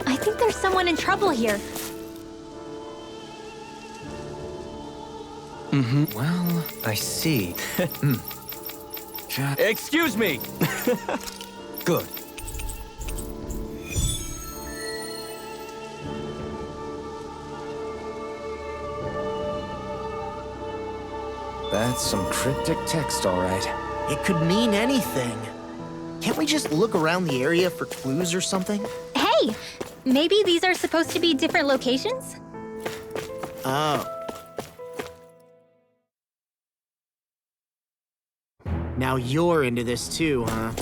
I think there's someone in trouble here. Well, I see. Excuse me! Good. That's some cryptic text, all right. It could mean anything. Can't we just look around the area for clues or something? Hey! Maybe these are supposed to be different locations? Oh. Now you're into this too, huh?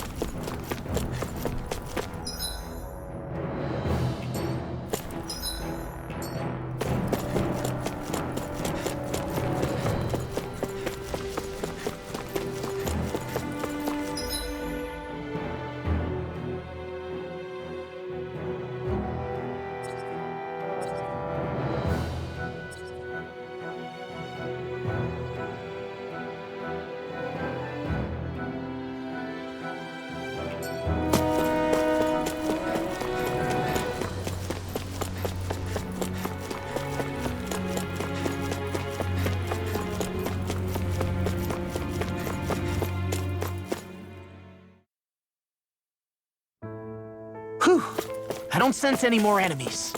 Whew! I don't sense any more enemies.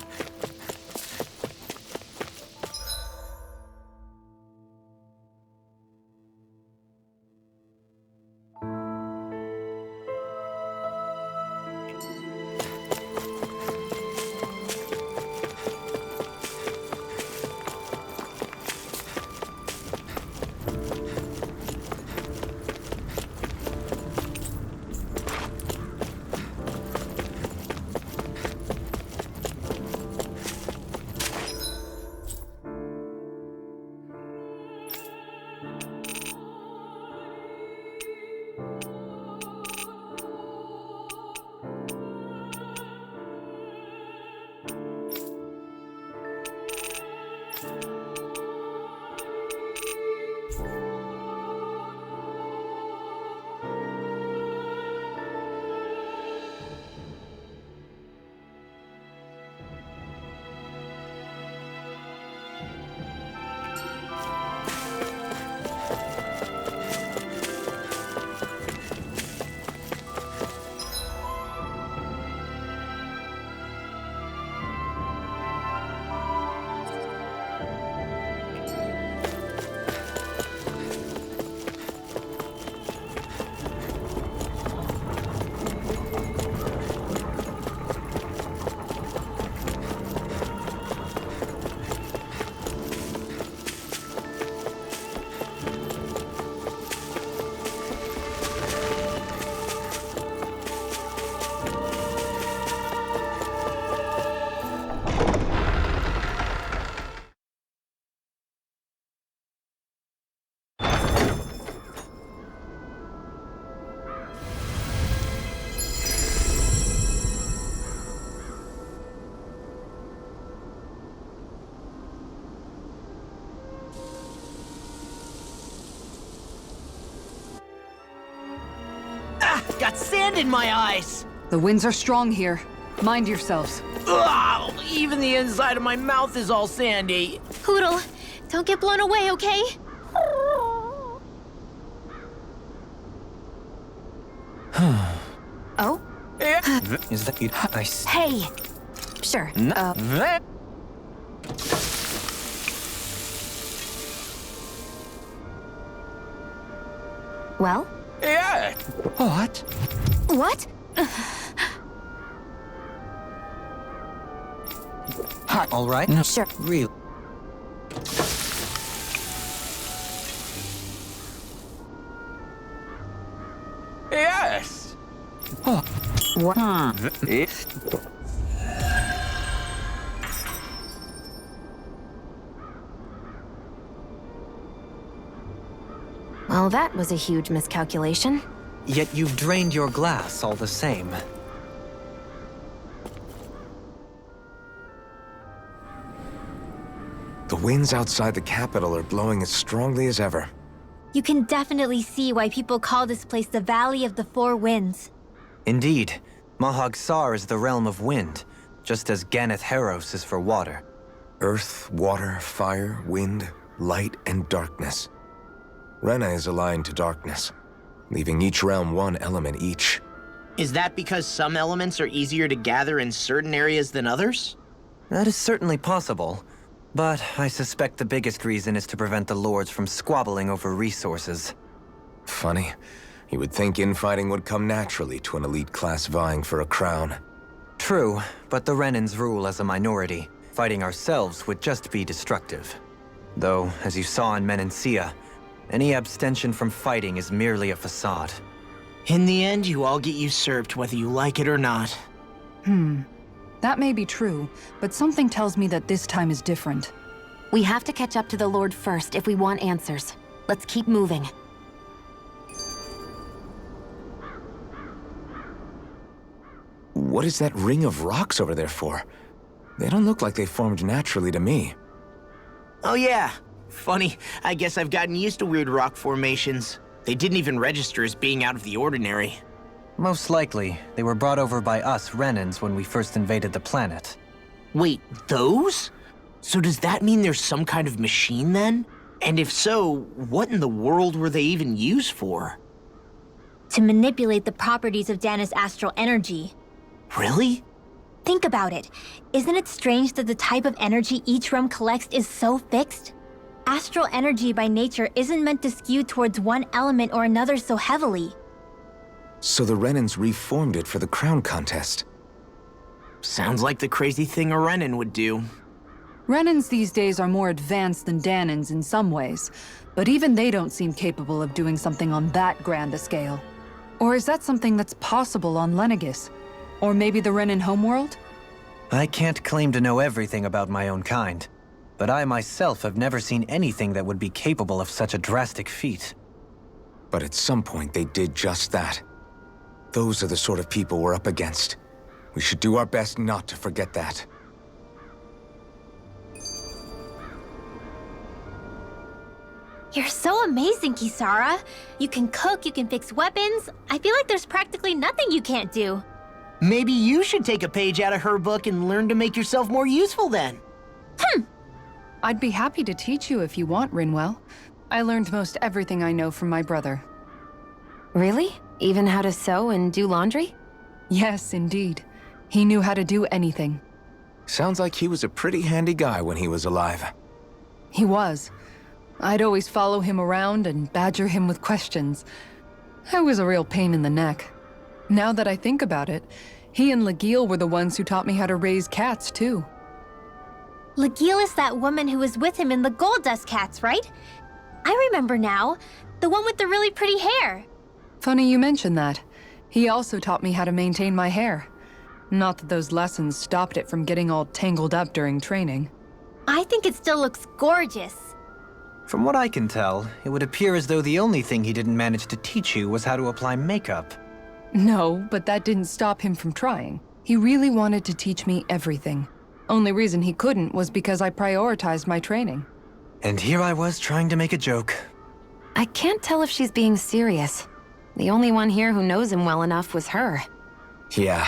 Got sand in my eyes! The winds are strong here. Mind yourselves. Ugh, even the inside of my mouth is all sandy. Poodle, don't get blown away, okay? Oh? Is that you? I see. Hey! Sure. Well? Yeah! What? What? Hi. All right. No. Sure. Real. Yes! Oh. Well, that was a huge miscalculation. Yet you've drained your glass all the same. The winds outside the capital are blowing as strongly as ever. You can definitely see why people call this place the Valley of the Four Winds. Indeed, Mahag Sar is the realm of wind, just as Ganeth Heros is for water. Earth, water, fire, wind, light, and darkness. Rena is aligned to darkness, leaving each realm one element each. Is that because some elements are easier to gather in certain areas than others? That is certainly possible, but I suspect the biggest reason is to prevent the lords from squabbling over resources. Funny. You would think infighting would come naturally to an elite class vying for a crown. True, but the Renans rule as a minority. Fighting ourselves would just be destructive. Though, as you saw in Menancia, any abstention from fighting is merely a facade. In the end, you all get usurped whether you like it or not. That may be true, but something tells me that this time is different. We have to catch up to the Lord first if we want answers. Let's keep moving. What is that ring of rocks over there for? They don't look like they formed naturally to me. Oh yeah. Funny, I guess I've gotten used to weird rock formations. They didn't even register as being out of the ordinary. Most likely, they were brought over by us Renans when we first invaded the planet. Wait, those? So does that mean there's some kind of machine then? And if so, what in the world were they even used for? To manipulate the properties of Dana's astral energy. Really? Think about it. Isn't it strange that the type of energy each realm collects is so fixed? Astral energy by nature isn't meant to skew towards one element or another so heavily. So the Renans reformed it for the crown contest. Sounds like the crazy thing a Renan would do. Renans these days are more advanced than Danans in some ways, but even they don't seem capable of doing something on that grand a scale. Or is that something that's possible on Lenegis? Or maybe the Renan homeworld? I can't claim to know everything about my own kind, but I myself have never seen anything that would be capable of such a drastic feat. But at some point they did just that. Those are the sort of people we're up against. We should do our best not to forget that. You're so amazing, Kisara. You can cook, you can fix weapons. I feel like there's practically nothing you can't do. Maybe you should take a page out of her book and learn to make yourself more useful then. I'd be happy to teach you if you want, Rinwell. I learned most everything I know from my brother. Really? Even how to sew and do laundry? Yes, indeed. He knew how to do anything. Sounds like he was a pretty handy guy when he was alive. He was. I'd always follow him around and badger him with questions. I was a real pain in the neck. Now that I think about it, he and Legil were the ones who taught me how to raise cats, too. Legil is that woman who was with him in the Gold Dust Cats, right? I remember now. The one with the really pretty hair. Funny you mention that. He also taught me how to maintain my hair. Not that those lessons stopped it from getting all tangled up during training. I think it still looks gorgeous. From what I can tell, it would appear as though the only thing he didn't manage to teach you was how to apply makeup. No, but that didn't stop him from trying. He really wanted to teach me everything. Only reason he couldn't was because I prioritized my training. And here I was trying to make a joke. I can't tell if she's being serious. The only one here who knows him well enough was her. Yeah,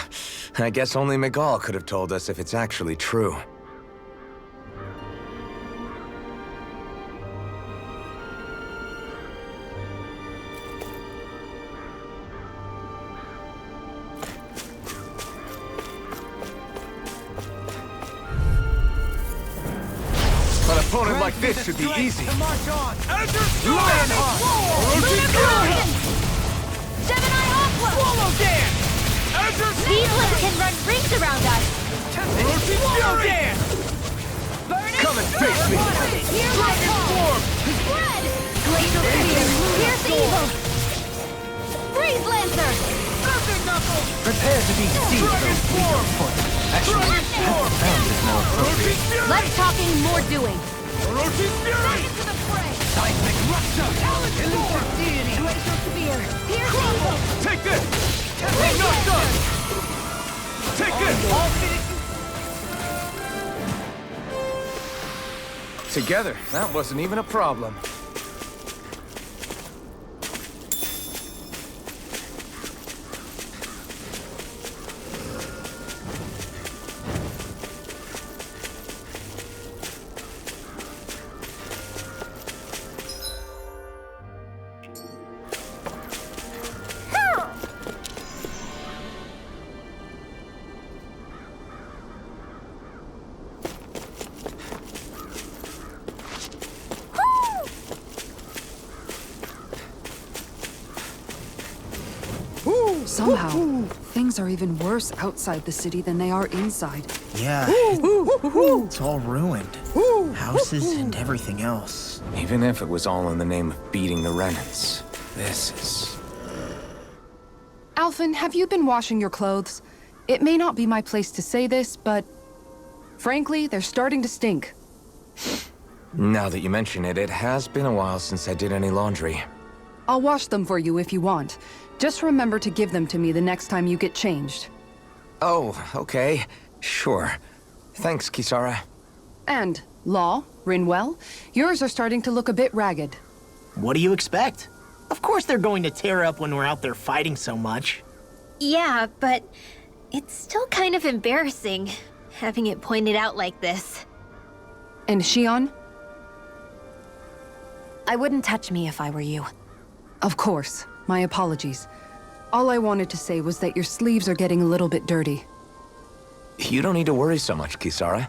I guess only Miguel could have told us if it's actually true. An opponent like this should be easy. March on! Lionheart! Gemini Aqua! Swallow dance! These limbs can run rings around us. Swallow dance! Come and face me! Dragon form! Spread! Glacial Spear! Pierce evil! Freeze Lancer! Prepare to be seized, though fleet of foot. Actually, that sound is more appropriate. Less talking, more doing. Seismic rupture! Glacial spear. Pierce evil. Take this! We're not done! Take this! Together, that wasn't even a problem. Somehow, things are even worse outside the city than they are inside. Yeah, it's all ruined. Houses and everything else. Even if it was all in the name of beating the Renans, this is... Alphen, have you been washing your clothes? It may not be my place to say this, but... frankly, they're starting to stink. Now that you mention it, it has been a while since I did any laundry. I'll wash them for you if you want. Just remember to give them to me the next time you get changed. Oh, okay. Sure. Thanks, Kisara. And, Law, Rinwell, yours are starting to look a bit ragged. What do you expect? Of course they're going to tear up when we're out there fighting so much. Yeah, but it's still kind of embarrassing, having it pointed out like this. And Shion? I wouldn't touch me if I were you. Of course. My apologies. All I wanted to say was that your sleeves are getting a little bit dirty. You don't need to worry so much, Kisara.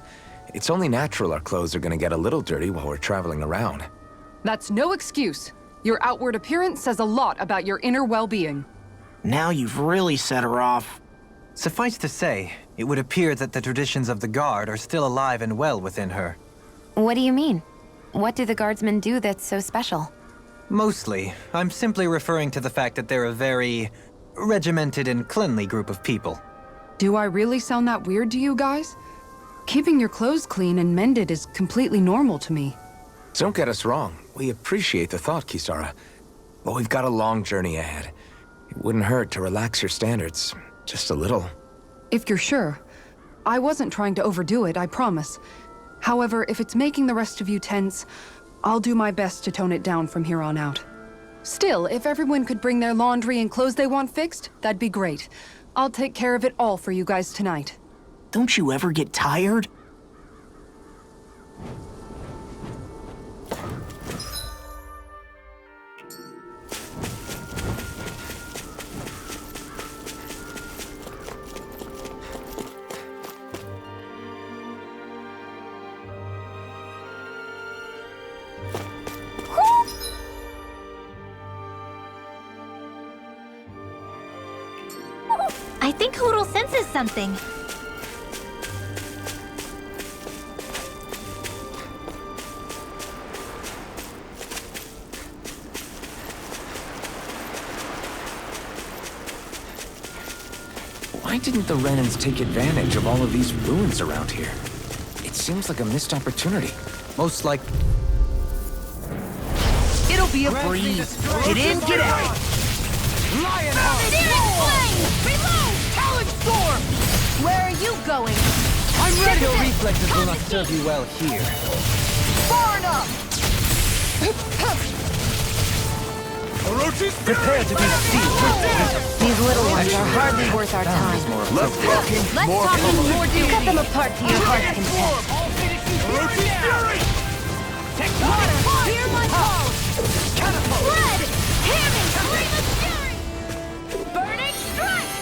It's only natural our clothes are gonna get a little dirty while we're traveling around. That's no excuse. Your outward appearance says a lot about your inner well-being. Now you've really set her off. Suffice to say, it would appear that the traditions of the Guard are still alive and well within her. What do you mean? What do the guardsmen do that's so special? Mostly, I'm simply referring to the fact that they're a very regimented and cleanly group of people. Do I really sound that weird to you guys? Keeping your clothes clean and mended is completely normal to me. Don't get us wrong. We appreciate the thought, Kisara. But we've got a long journey ahead. It wouldn't hurt to relax your standards. Just a little. If you're sure. I wasn't trying to overdo it, I promise. However, if it's making the rest of you tense, I'll do my best to tone it down from here on out. Still, if everyone could bring their laundry and clothes they want fixed, that'd be great. I'll take care of it all for you guys tonight. Don't you ever get tired? I think Hoodle senses something. Why didn't the Renans take advantage of all of these ruins around here? It seems like a missed opportunity. Most like... It'll be a breeze. Get in, get out. Where are you going? I'm ready! Your reflexes will not serve you well here. Far enough! Prepare to be seized. These little ones are hardly worth our time. Less talking, Less talking, more doing. Cut them apart to your heart's content. Water, hear my call! Red, hamming, scream of fury! Burning strike!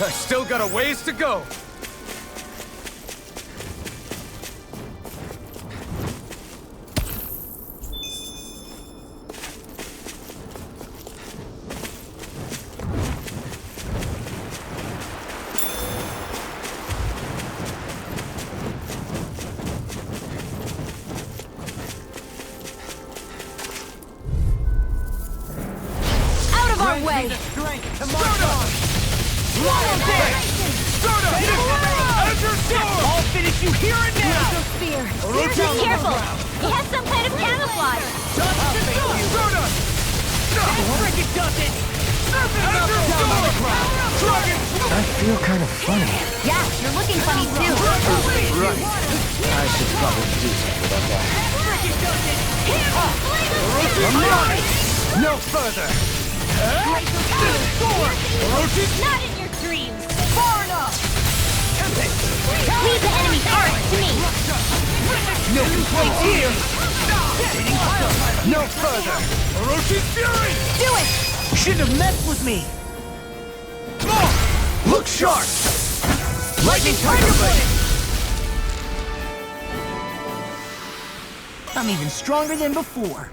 I still got a ways to go. Out of our way! to march on! Azure Storm! I'll finish you here and now! Be careful! He has some kind of camouflage! Frick, it doesn't! Azure Storm! Dragon! I feel kind of funny. Yeah, you're looking funny too. Right. I should probably do something about that. Frick, it doesn't! No further! Not in your dreams! Far enough! Leave the enemy's arc to me! No complaints here! No further! Orochi's Fury! Do it! Shouldn't have messed with me. Look sharp! Lightning Tiger Blade! I'm even stronger than before.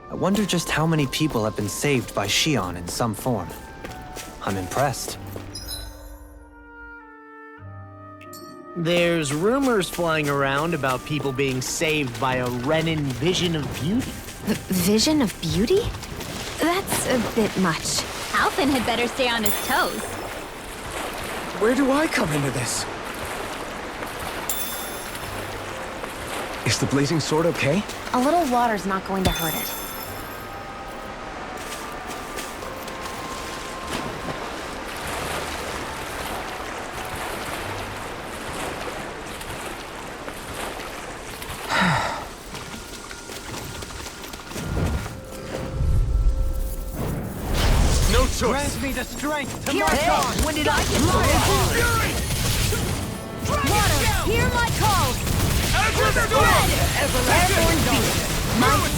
I wonder just how many people have been saved by Shion in some form. I'm impressed. There's rumors flying around about people being saved by a Renin vision of beauty. Vision of beauty? That's a bit much. Alphen had better stay on his toes. Where do I come into this? Is the blazing sword okay? A little water's not going to hurt it. No choice! Grant me the strength to Here march it on! is. When did I get Fury! Water, hear my call! Azure Storm! Airborne beast!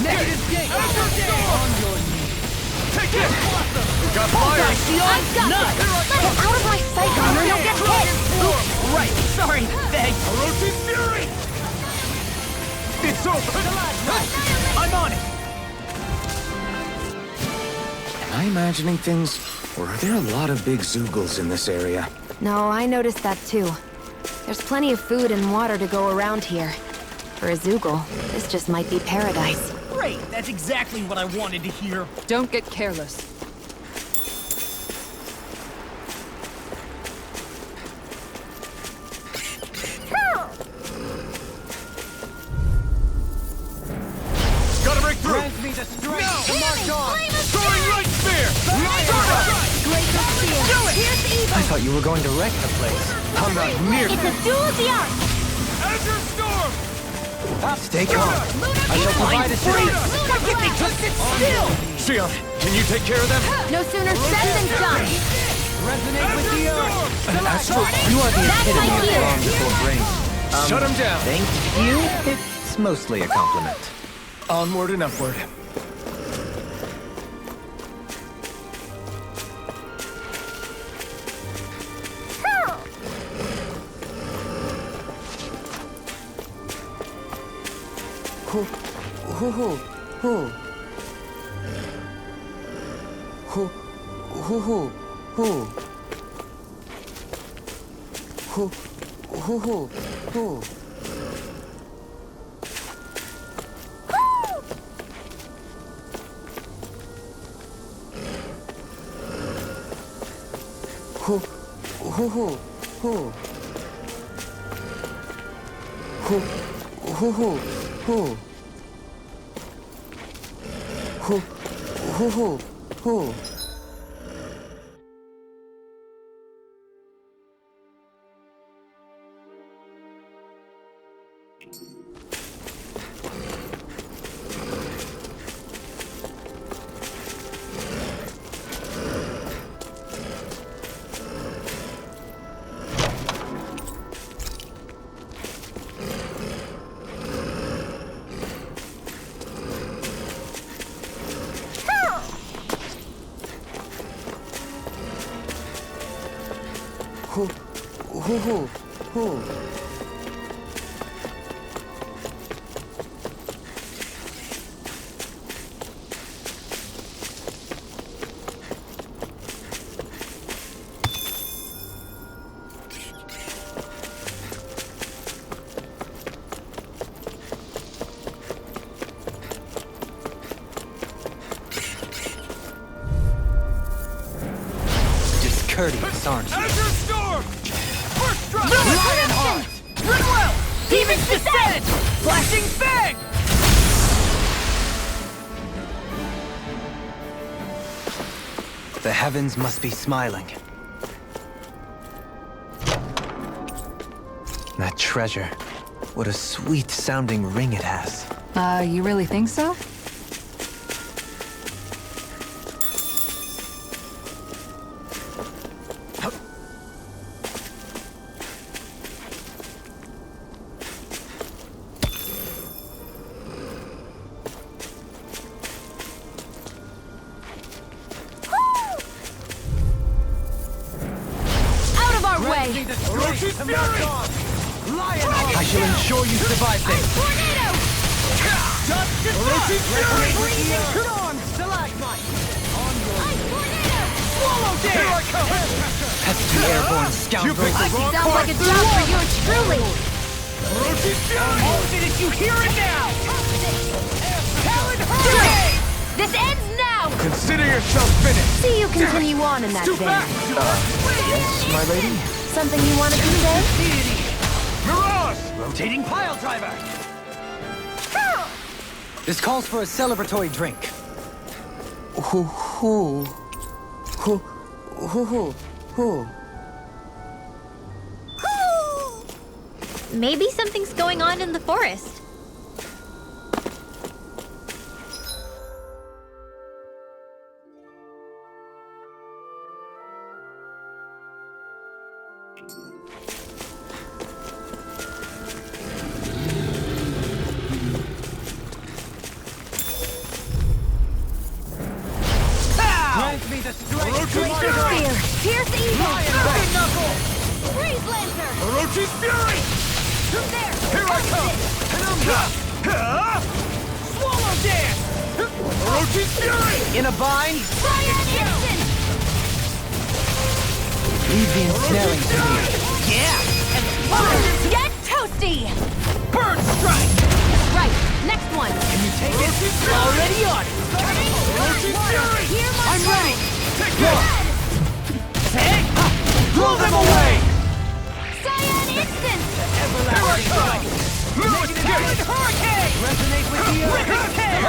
Negative gate! Azure Storm! Take it! Got fire! I've got this! Get out of my sight, or you'll get hit! Right, sorry, thanks. Orochi's Fury! It's over! I'm on it! Am I imagining things? Or are there a lot of big Zoogles in this area? No, I noticed that too. There's plenty of food and water to go around here. For a Zoogle, this just might be paradise. Great, that's exactly what I wanted to hear. Don't get careless. Gotta break through! Grant me the strength to march on! Soaring Light Spear! Here's evil! I thought you were going to wreck the place. I'm not near It's a duel of the arts! Azure Storm! Stay calm. I shall provide assistance. Get me to sit still! Shion, can you take care of them? No sooner said than done! Resonate with the earth! An astral, you are the That's epitome my of deal. calm before brain. Shut him down! Thank you. It's mostly a compliment. Onward and upward. Hoo, hoo, hoo, hoo. Hoo, hoo, hoo, hoo. Hoo, hoo, hoo, hoo. Hoo, hoo, hoo, hoo. Hoo, hoo, hoo, hoo. Hoo, hoo, hoo, hoo. Discourteous, aren't you? Azure Storm! First strike! Lionheart! Rinwell! Demon's Descent! Flashing Fang! The heavens must be smiling. That treasure. What a sweet-sounding ring it has. You really think so? Out of our way! Orochi's Fury! I shall ensure you survive this. Tornado! Dust to Orochi's Fury! Stalagmite! Ice tornado! Swallow Dance! Here I come! Pesky airborne scoundrels. Sounds like a job for yours truly! Orochi's Fury! All of it as you hear it now! Talon Do Hurricane! it! This ends now! Consider yourself finished! See you continue on in that Too vein. fast! Yes, my lady? Something you wanted to say? Mirage! Rotating pile driver. This calls for a celebratory drink. Maybe something's going on in the forest. Grant me the strength. Orochi's Spear! Fury! Pierce evil! Dragon Knuckle! Freeze Lancer! Orochi's Fury! There! Here I come! Penumbra! Swallow Dance! Orochi's Fury! In a bind, Fire Instant! leave the ensnaring to me. Yeah! And Get toasty! Bird Strike! Right, next one! Can you take it? Already on it! Orochi's Fury! Hear my I'm ready! Take Red! it! Take! Blow them away! Cyan Instant! Here I come! Talon Hurricane! Resonate with the Hurricane!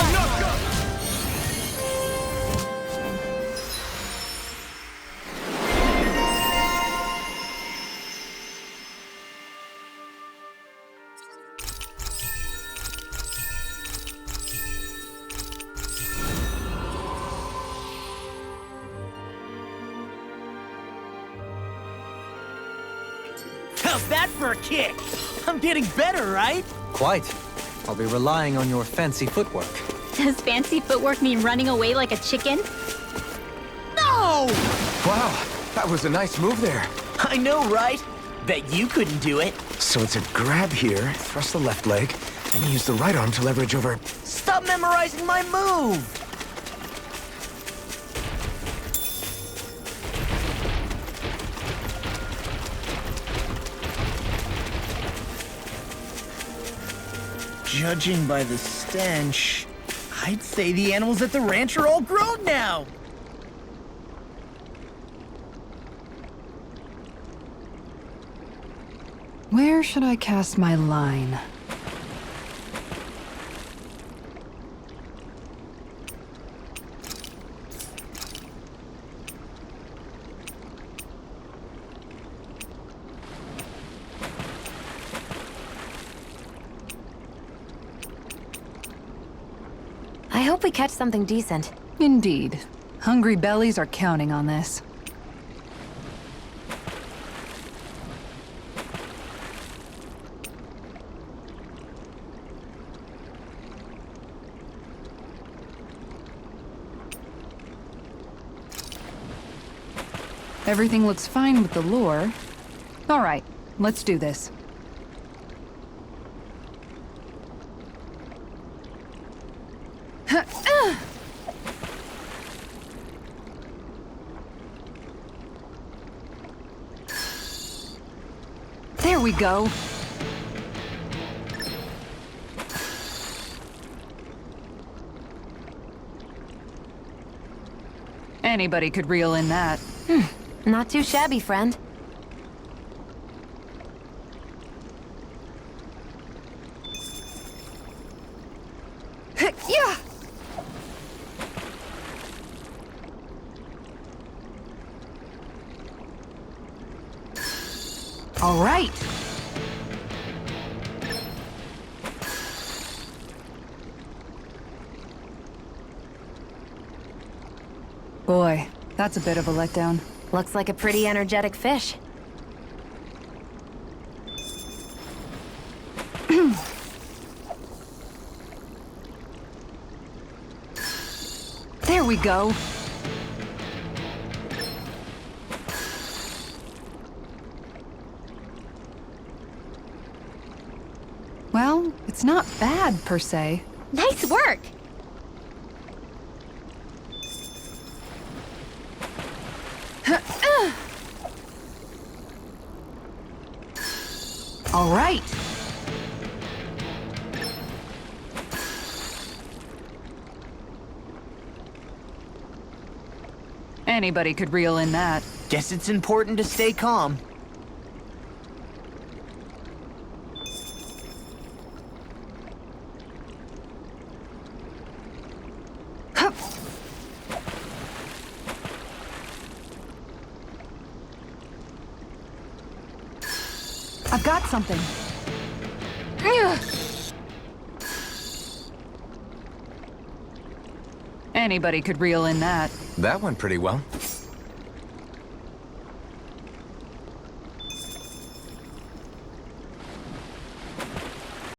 How's that for a kick? I'm getting better, right? Quite. I'll be relying on your fancy footwork. Does fancy footwork mean running away like a chicken? No! Wow, that was a nice move there. I know, right? Bet you couldn't do it. So it's a grab here, thrust the left leg, and use the right arm to leverage over. Stop memorizing my move! Judging by the stench, I'd say the animals at the ranch are all grown now. Where should I cast my line? I hope we catch something decent. Indeed. Hungry bellies are counting on this. Everything looks fine with the lure. All right, let's do this. There we go. Anybody could reel in that. Not too shabby, friend. Yeah! All right. Boy, that's a bit of a letdown. Looks like a pretty energetic fish. There we go. Well, it's not bad, per se. Nice work! All right. Anybody could reel in that. Guess it's important to stay calm. Hup. I've got something. Anybody could reel in that. That went pretty well.